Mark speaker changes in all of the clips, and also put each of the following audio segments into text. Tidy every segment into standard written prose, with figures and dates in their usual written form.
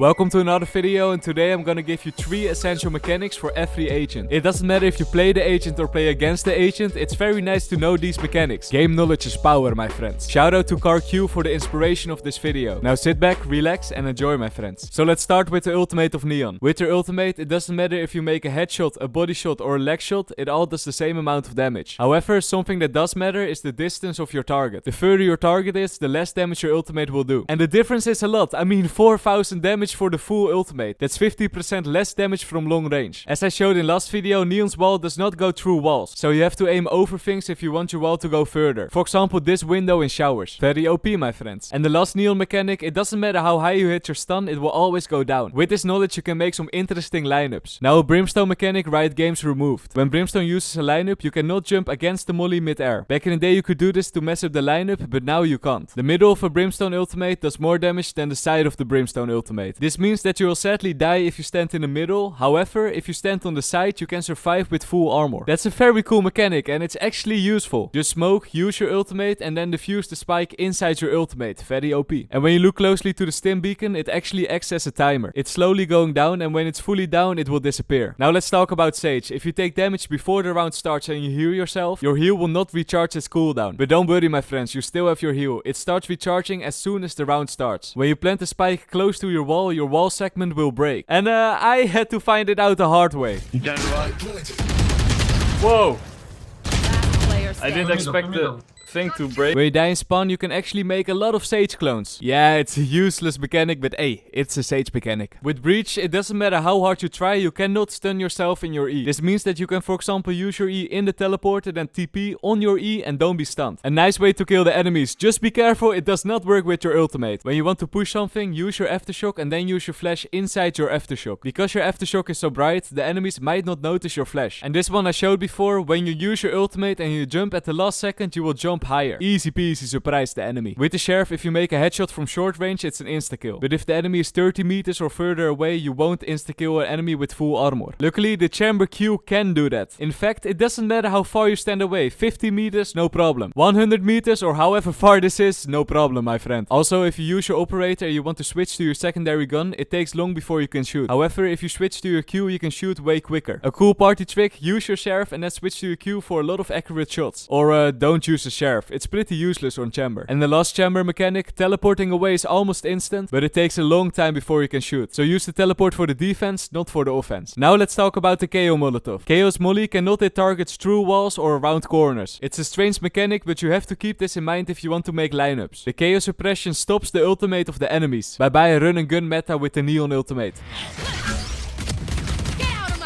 Speaker 1: Welcome to another video, and today I'm gonna give you 3 essential mechanics for every agent. It doesn't matter if you play the agent or play against the agent, it's very nice to know these mechanics. Game knowledge is power, my friends. Shout out to CarQ for the inspiration of this video. Now sit back, relax and enjoy, my friends. So let's start with the ultimate of Neon. With your ultimate, it doesn't matter if you make a headshot, a body shot or a leg shot, it all does the same amount of damage. However, something that does matter is the distance of your target. The further your target is, the less damage your ultimate will do. And the difference is a lot. I mean 4000 damage for the full ultimate. That's 50% less damage from long range. As I showed in last video, Neon's wall does not go through walls. So you have to aim over things if you want your wall to go further. For example, this window in showers. Very OP, my friends. And the last Neon mechanic, it doesn't matter how high you hit your stun, it will always go down. With this knowledge you can make some interesting lineups. Now a Brimstone mechanic Riot Games removed. When Brimstone uses a lineup, you cannot jump against the molly mid-air. Back in the day you could do this to mess up the lineup, but now you can't. The middle of a Brimstone ultimate does more damage than the side of the Brimstone ultimate. This means that you will sadly die if you stand in the middle. However, if you stand on the side, you can survive with full armor. That's a very cool mechanic and it's actually useful. Just smoke, use your ultimate and then defuse the spike inside your ultimate. Very OP. And when you look closely to the stim beacon, it actually acts as a timer. It's slowly going down and when it's fully down, it will disappear. Now let's talk about Sage. If you take damage before the round starts and you heal yourself, your heal will not recharge its cooldown. But don't worry, my friends, you still have your heal. It starts recharging as soon as the round starts. When you plant a spike close to your wall segment will break. And I had to find it out the hard way. Whoa! I didn't expect the thing to break. When you die in spawn, you can actually make a lot of Sage clones. Yeah, it's a useless mechanic, but hey, it's a Sage mechanic. With Breach, it doesn't matter how hard you try, you cannot stun yourself in your E. This means that you can, for example, use your E in the teleporter, then TP on your E and don't be stunned. A nice way to kill the enemies. Just be careful, it does not work with your ultimate. When you want to push something, use your aftershock and then use your flash inside your aftershock. Because your aftershock is so bright, the enemies might not notice your flash. And this one I showed before, when you use your ultimate and you jump at the last second, you will jump higher. Easy peasy, surprise the enemy. With the Sheriff, if you make a headshot from short range, it's an insta-kill. But if the enemy is 30 meters or further away, you won't insta-kill an enemy with full armor. Luckily, the Chamber Q can do that. In fact, it doesn't matter how far you stand away. 50 meters, no problem. 100 meters or however far this is, no problem, my friend. Also, if you use your operator and you want to switch to your secondary gun, it takes long before you can shoot. However, if you switch to your Q, you can shoot way quicker. A cool party trick, use your Sheriff and then switch to your Q for a lot of accurate shots. Or don't use the Sheriff. It's pretty useless on Chamber. And the last Chamber mechanic, teleporting away is almost instant, but it takes a long time before you can shoot. So use the teleport for the defense, not for the offense. Now let's talk about the KO Molotov. KO's molly cannot hit targets through walls or around corners. It's a strange mechanic, but you have to keep this in mind if you want to make lineups. The KO suppression stops the ultimate of the enemies. Bye bye run and gun meta with the Neon ultimate.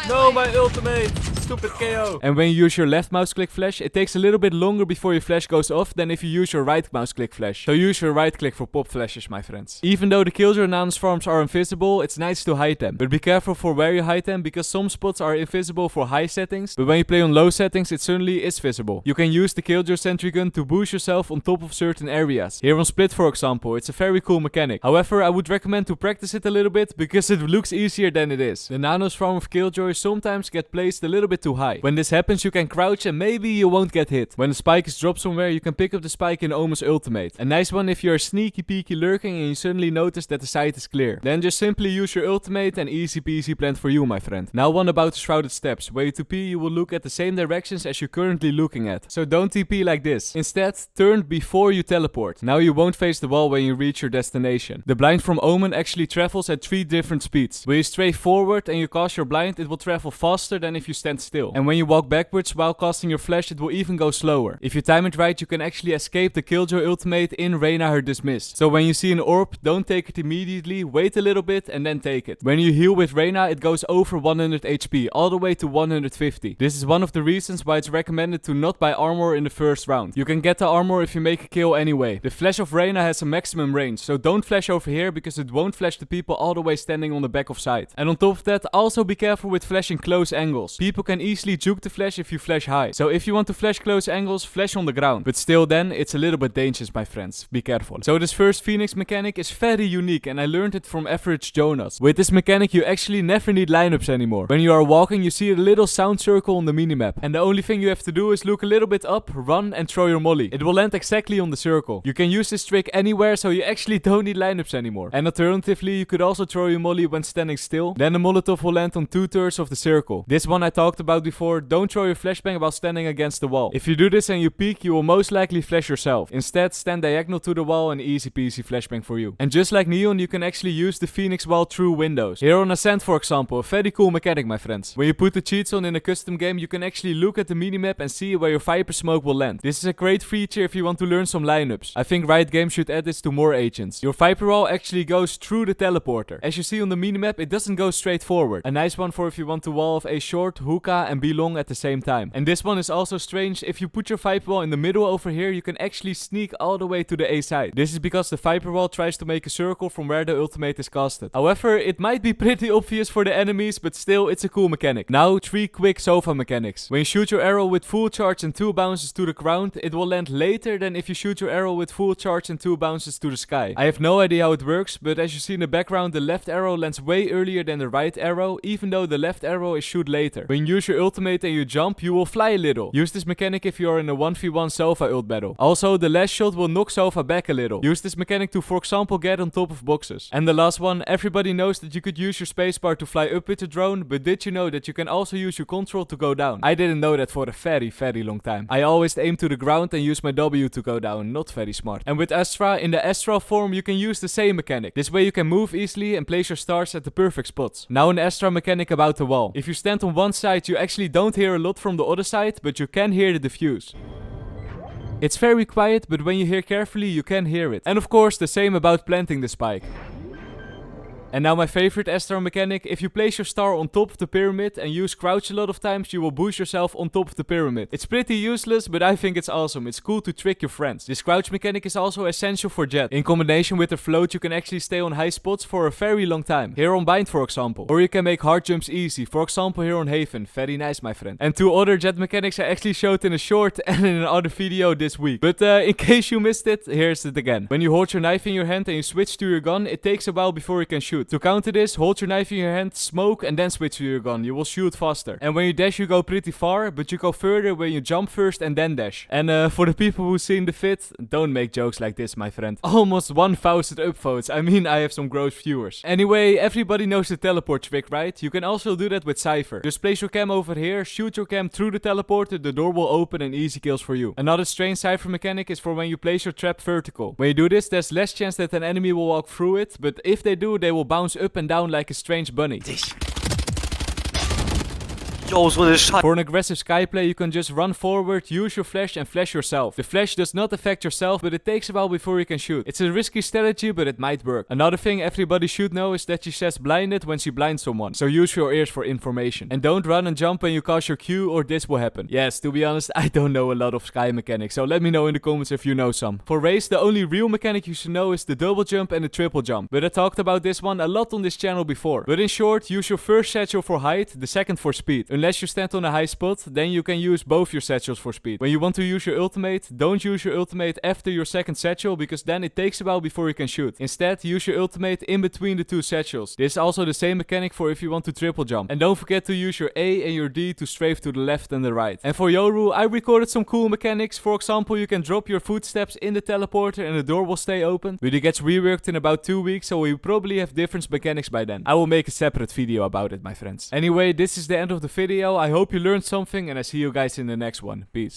Speaker 1: No, my ultimate! Stupid KO. And when you use your left mouse click flash, it takes a little bit longer before your flash goes off than if you use your right mouse click flash. So use your right click for pop flashes, my friends. Even though the Killjoy Nano's farms are invisible, it's nice to hide them. But be careful for where you hide them, because some spots are invisible for high settings, but when you play on low settings, it certainly is visible. You can use the Killjoy sentry gun to boost yourself on top of certain areas. Here on Split, for example, it's a very cool mechanic. However, I would recommend to practice it a little bit, because it looks easier than it is. The Nano's farm of Killjoy sometimes get placed a little bit too high. When this happens, you can crouch and maybe you won't get hit. When the spike is dropped somewhere, you can pick up the spike in Omen's ultimate. A nice one if you're sneaky peeky lurking and you suddenly notice that the side is clear. Then just simply use your ultimate and easy peasy planned for you, my friend. Now one about the shrouded steps. Where you TP, you will look at the same directions as you're currently looking at. So don't TP like this. Instead, turn before you teleport. Now you won't face the wall when you reach your destination. The blind from Omen actually travels at 3 different speeds. When you stray forward and you cast your blind, it will travel faster than if you stand still. And when you walk backwards while casting your flash, it will even go slower. If you time it right, you can actually escape the Killjoy ultimate in Reyna her dismissed. So when you see an orb, don't take it immediately, wait a little bit and then take it. When you heal with Reyna, it goes over 100 HP, all the way to 150. This is one of the reasons why it's recommended to not buy armor in the first round. You can get the armor if you make a kill anyway. The flash of Reyna has a maximum range, so don't flash over here because it won't flash the people all the way standing on the back of side. And on top of that, also be careful with flashing close angles. People can can easily juke the flash if you flash high. So if you want to flash close angles, flash on the ground. But still then, it's a little bit dangerous, my friends. Be careful. So this first Phoenix mechanic is very unique and I learned it from Average Jonas. With this mechanic, you actually never need lineups anymore. When you are walking, you see a little sound circle on the minimap. And the only thing you have to do is look a little bit up, run and throw your molly. It will land exactly on the circle. You can use this trick anywhere, so you actually don't need lineups anymore. And alternatively, you could also throw your molly when standing still. Then the Molotov will land on 2/3 of the circle. This one I talked about before. Don't throw your flashbang while standing against the wall. If you do this and you peek, you will most likely flash yourself. Instead, stand diagonal to the wall and easy peasy flashbang for you. And just like Neon, you can actually use the Phoenix wall through windows. Here on Ascent, for example, a very cool mechanic, my friends. When you put the cheats on in a custom game, you can actually look at the minimap and see where your Viper smoke will land. This is a great feature if you want to learn some lineups. I think Riot Games should add this to more agents. Your Viper wall actually goes through the teleporter. As you see on the minimap, it doesn't go straight forward. A nice one for if you want to wall off A short, hookah and B long at the same time. And this one is also strange. If you put your Viper wall in the middle over here, you can actually sneak all the way to the A side. This is because the Viper wall tries to make a circle from where the ultimate is casted. However, it might be pretty obvious for the enemies, but still, it's a cool mechanic. Now, 3 quick sofa mechanics. When you shoot your arrow with full charge and 2 bounces to the ground, it will land later than if you shoot your arrow with full charge and 2 bounces to the sky. I have no idea how it works, but as you see in the background, the left arrow lands way earlier than the right arrow, even though the left arrow is shoot later. When you use your ultimate and you jump, you will fly a little. Use this mechanic if you are in a 1v1 sofa ult battle. Also, the last shot will knock sofa back a little. Use this mechanic to, for example, get on top of boxes. And the last one, everybody knows that you could use your spacebar to fly up with the drone, but did you know that you can also use your control to go down? I didn't know that for a very long time. I always aim to the ground and use my W to go down, not very smart. And with Astra, in the Astral form, you can use the same mechanic. This way you can move easily and place your stars at the perfect spots. Now an Astra mechanic about the wall. If you stand on one side, you actually don't hear a lot from the other side, but you can hear the diffuse. It's very quiet, but when you hear carefully, you can hear it. And of course, the same about planting the spike. And now my favorite Astra mechanic, if you place your star on top of the pyramid and use crouch a lot of times, you will boost yourself on top of the pyramid. It's pretty useless, but I think it's awesome. It's cool to trick your friends. This crouch mechanic is also essential for Jet. In combination with the float, you can actually stay on high spots for a very long time. Here on Bind, for example. Or you can make hard jumps easy. For example, here on Haven. Very nice, my friend. And 2 other Jet mechanics I actually showed in a short and in another video this week. But in case you missed it, here's it again. When you hold your knife in your hand and you switch to your gun, it takes a while before you can shoot. To counter this, hold your knife in your hand, smoke, and then switch to your gun. You will shoot faster. And when you dash, you go pretty far, but you go further when you jump first and then dash. And for the people who've seen the fit, don't make jokes like this, my friend. Almost 1,000 upvotes. I mean, I have some gross viewers. Anyway, everybody knows the teleport trick, right? You can also do that with Cypher. Just place your cam over here, shoot your cam through the teleporter, the door will open and easy kills for you. Another strange Cypher mechanic is for when you place your trap vertical. When you do this, there's less chance that an enemy will walk through it, but if they do, they will bounce up and down like a strange bunny. For an aggressive skyplay, you can just run forward, use your flash and flash yourself. The flash does not affect yourself, but it takes a while before you can shoot. It's a risky strategy, but it might work. Another thing everybody should know is that she says blinded when she blinds someone. So use your ears for information. And don't run and jump when you cast your Q or this will happen. Yes, to be honest, I don't know a lot of sky mechanics, so let me know in the comments if you know some. For race, the only real mechanic you should know is the double jump and the triple jump. But I talked about this one a lot on this channel before. But in short, use your first satchel for height, the second for speed. Unless you stand on a high spot, then you can use both your satchels for speed. When you want to use your ultimate, don't use your ultimate after your second satchel, because then it takes a while before you can shoot. Instead, use your ultimate in between the 2 satchels. This is also the same mechanic for if you want to triple jump. And don't forget to use your A and your D to strafe to the left and the right. And for Yoru, I recorded some cool mechanics. For example, you can drop your footsteps in the teleporter and the door will stay open. But it gets reworked in about 2 weeks, so we probably have different mechanics by then. I will make a separate video about it, my friends. Anyway, this is the end of the video. I hope you learned something and I see you guys in the next one. Peace.